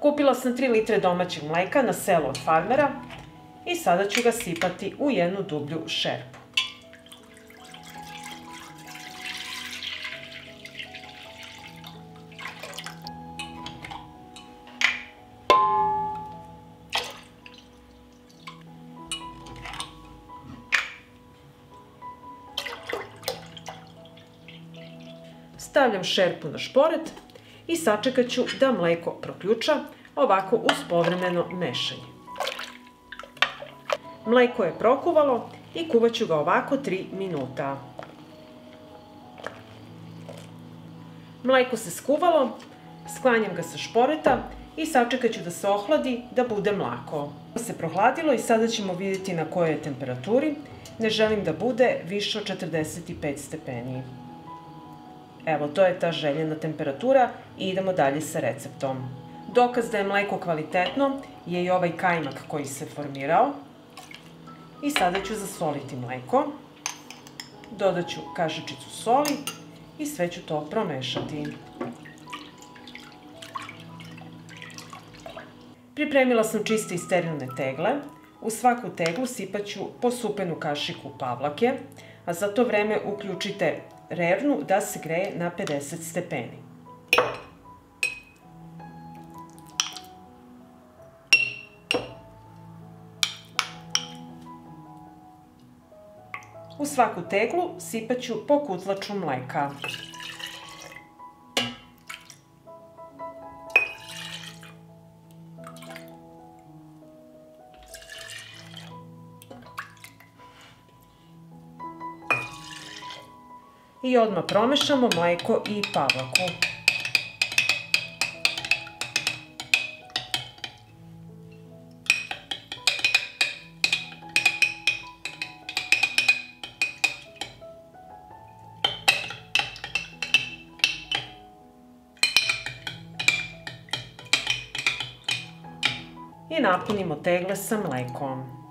Kupila sam 3 litre domaćeg mleka na selu od farmera i sada ću ga sipati u jednu dublju šerpu. Stavljam šerpu na šporet i sačekat ću da mleko proključa, ovako uz povremeno mešanje. Mleko je prokuvalo i kuvat ću ga ovako 3 minuta. Mleko se skuvalo, sklanjam ga sa šporeta i sačekat ću da se ohladi, da bude mlako. Se prohladilo i sada ćemo vidjeti na kojoj je temperaturi. Ne želim da bude više od 45 stepeni. Evo, to je ta željena temperatura i idemo dalje sa receptom. Dokaz da je mleko kvalitetno je i ovaj kajmak koji se formirao. I sada ću zasoliti mleko. Dodat ću kašičicu soli i sve ću to promešati. Pripremila sam čiste i sterilne tegle. U svaku teglu sipat ću po supenu kašiku pavlake, a za to vreme uključite rernu da se greje na 50 stepeni. U svaku teglu sipat ću po kutlaču mleka. I odmah promešamo mleko i pavlaku. I napunimo tegle sa mlekom.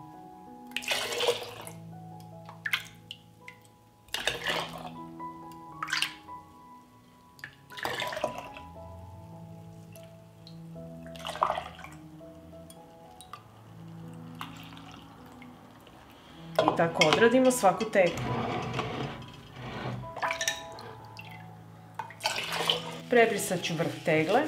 I tako odradimo svaku teglu. Prebrisat ću vrh tegle.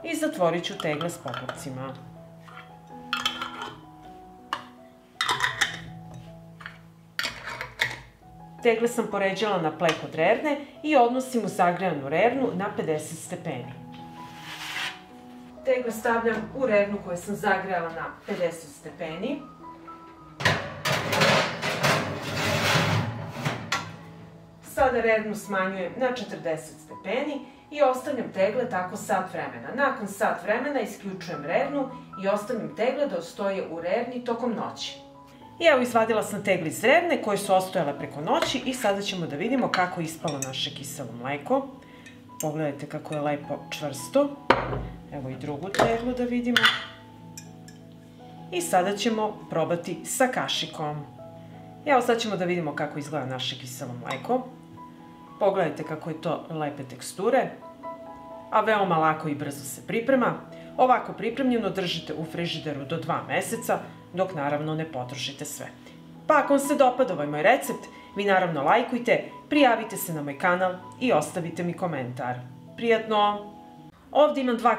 I zatvorit ću tegle s poklopcima. Tegle sam poređala na pleh od rerne i odnosim u zagrejanu rernu na 50 stepeni. Tegle stavljam u rernu koju sam zagrejala na 50 stepeni. Sada rernu smanjujem na 40 stepeni i ostavljam tegle tako sat vremena. Nakon sat vremena isključujem rernu i ostavljam tegle da ostoje u rerni tokom noći. I evo, izvadila sam tegle iz rerne koje su ostojale preko noći i sada ćemo da vidimo kako je ispalo naše kiselo mleko. Pogledajte kako je lepo čvrsto. Evo i drugu teglu da vidimo. I sada ćemo probati sa kašikom. Evo, sad ćemo da vidimo kako izgleda naše kiselo mleko. Pogledajte kako je to lepe teksture, a veoma lako i brzo se priprema. Ovako pripremljeno držite u frižideru do 2 meseca, dok naravno ne potrošite sve. Pa ako vam se dopada ovaj moj recept, vi naravno lajkujte, prijavite se na moj kanal i ostavite mi komentar. Prijatno! Ovdje imam 2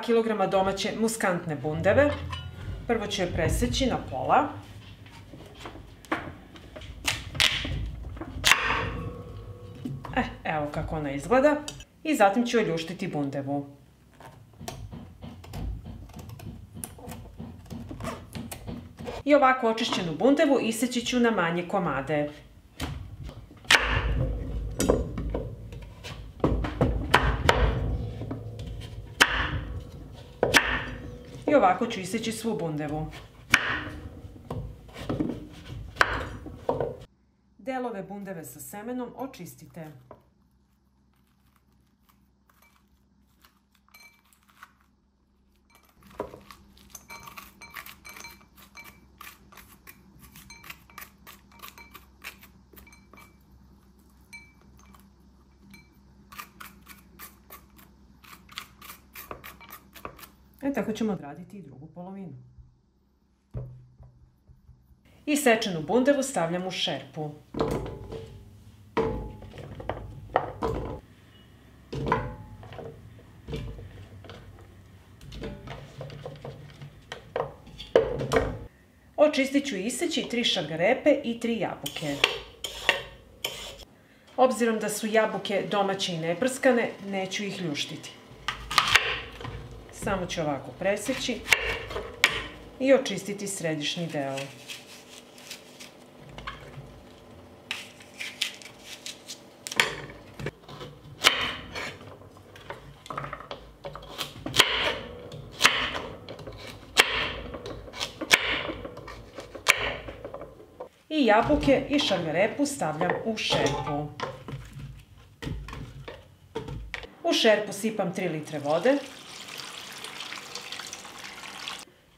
kg domaće muskantne bundeve. Prvo ću je preseći na pola. Evo kako ona izgleda. I zatim ću oljuštiti bundevu. I ovako očišćenu bundevu iseći ću na manje komade. I ovako ću iseći svu bundevu. Delove bundeve sa semenom očistite. Tako ćemo odraditi i drugu polovinu. Isečenu bundevu stavljam u šerpu. Očistit ću i iseći 3 šargarepe i 3 jabuke. Obzirom da su jabuke domaće i neprskane, neću ih ljuštiti. Samo ću ovako preseći i očistiti središnji deo. I jabuke i šargarepu stavljam u šerpu. U šerpu sipam 3 litre vode.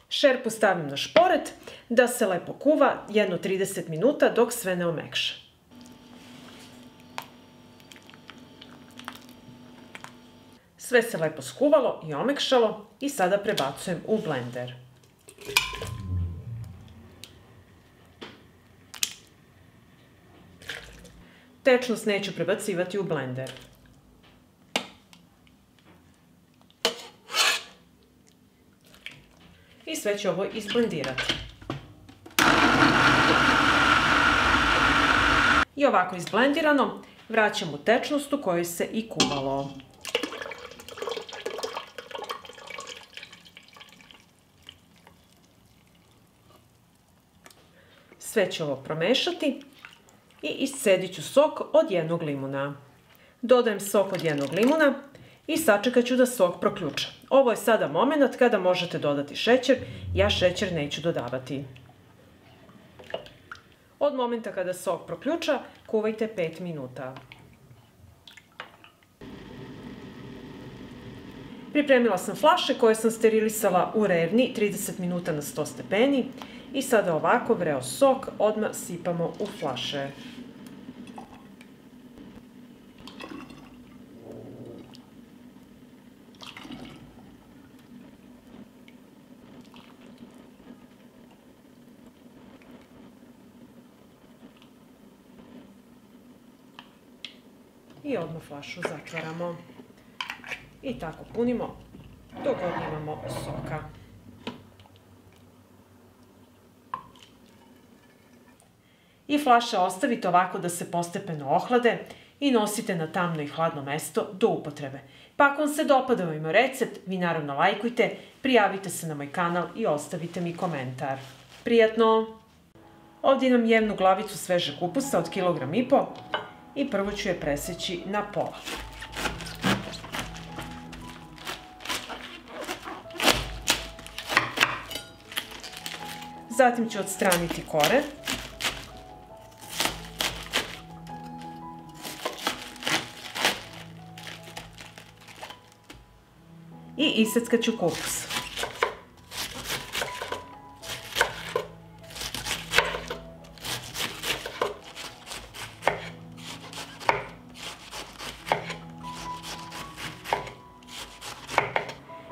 Šerpu stavim na šporet da se lepo kuva jedno 30 minuta dok sve ne omekša. Sve se lepo skuvalo i omekšalo i sada prebacujem u blender. Tečnost neću prebacivati u blender. I sve ću ovo izblendirati. I ovako izblendirano vraćam u tečnost u kojoj se i kuvalo. Sve ću ovo promešati i iscedit ću sok od 1 limuna. Dodajem sok od 1 limuna i sačekat ću da sok proključa. Ovo je sada moment kada možete dodati šećer, ja šećer neću dodavati. Od momenta kada sok proključa, kuvajte 5 minuta. Pripremila sam flaše koje sam sterilisala u revni 30 minuta na 100 stepeni i sada ovako vreo sok odmah sipamo u flaše. I odmah flašu zatvaramo. I tako punimo dok god imamo soka. I flaše ostavite ovako da se postepeno ohlade i nosite na tamno i hladno mesto do upotrebe. Pa ako vam se dopada ovaj moj recept, vi naravno lajkujte, prijavite se na moj kanal i ostavite mi komentar. Prijatno! Ovdje imam jednu glavicu svežeg kupusa od 1,5 kg i prvo ću je preseći na pola. Zatim ću odstraniti kore. I iseckat ću kupus.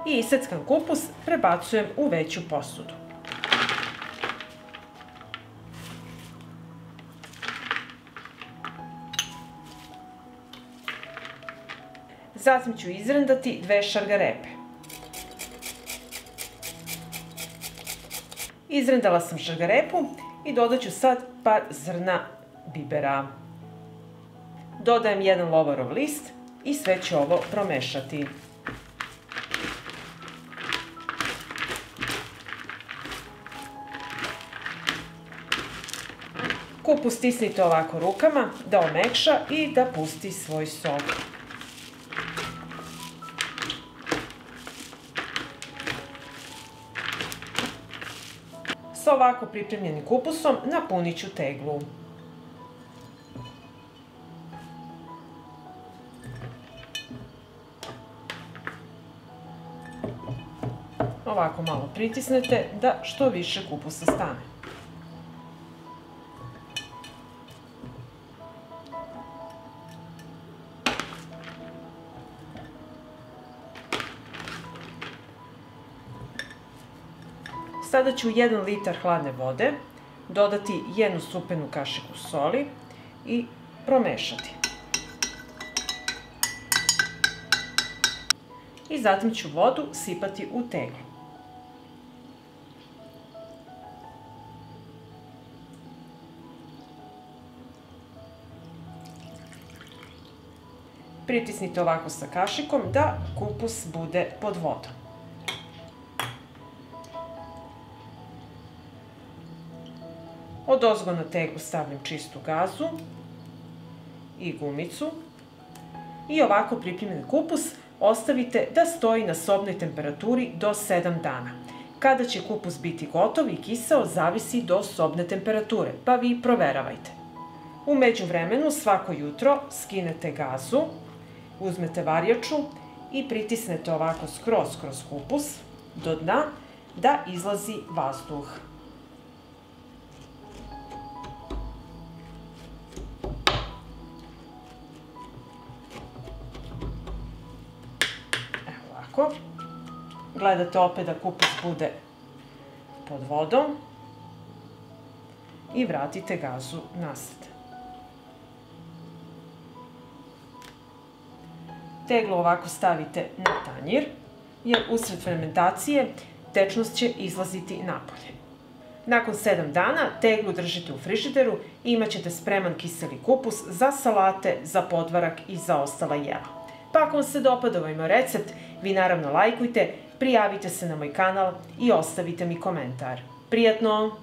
I iseckan kupus prebacujem u veću posudu. Zatim ću izrendati 2 šargarepe. Izrendala sam šargarepu i dodat ću sad par zrna bibera. Dodajem 1 lovorov list i sve ću ovo promešati. Kupus stisnite ovako rukama da omekša i da pusti svoj sok. Sa ovako pripremljenim kupusom napunit ću teglu. Ovako malo pritisnete da što više kupusa stane. Sada ću 1 litar hladne vode dodati 1 stupenu kašiku soli i promešati. I zatim ću vodu sipati u teglu. Pritisnite ovako sa kašikom da kupus bude pod vodom. Odozgo na teglu stavljam čistu gazu i gumicu i ovako pripremljen kupus ostavite da stoji na sobnoj temperaturi do 7 dana. Kada će kupus biti gotov i kiseo zavisi do sobne temperature, pa vi proveravajte. U međuvremenu svako jutro skinete gazu, uzmete varjaču i pritisnete ovako skroz kroz kupus do dna da izlazi vazduh. Evo ovako. Gledate opet da kupus bude pod vodom i vratite gazu nazad. Teglu ovako stavite na tanjir, jer usred fermentacije tečnost će izlaziti napolje. Nakon 7 dana teglu držite u frižideru i imat ćete spreman kiseli kupus za salate, za podvarak i za ostala jela. Pa ako vam se dopada ovaj moj recept, vi naravno lajkujte, prijavite se na moj kanal i ostavite mi komentar. Prijatno!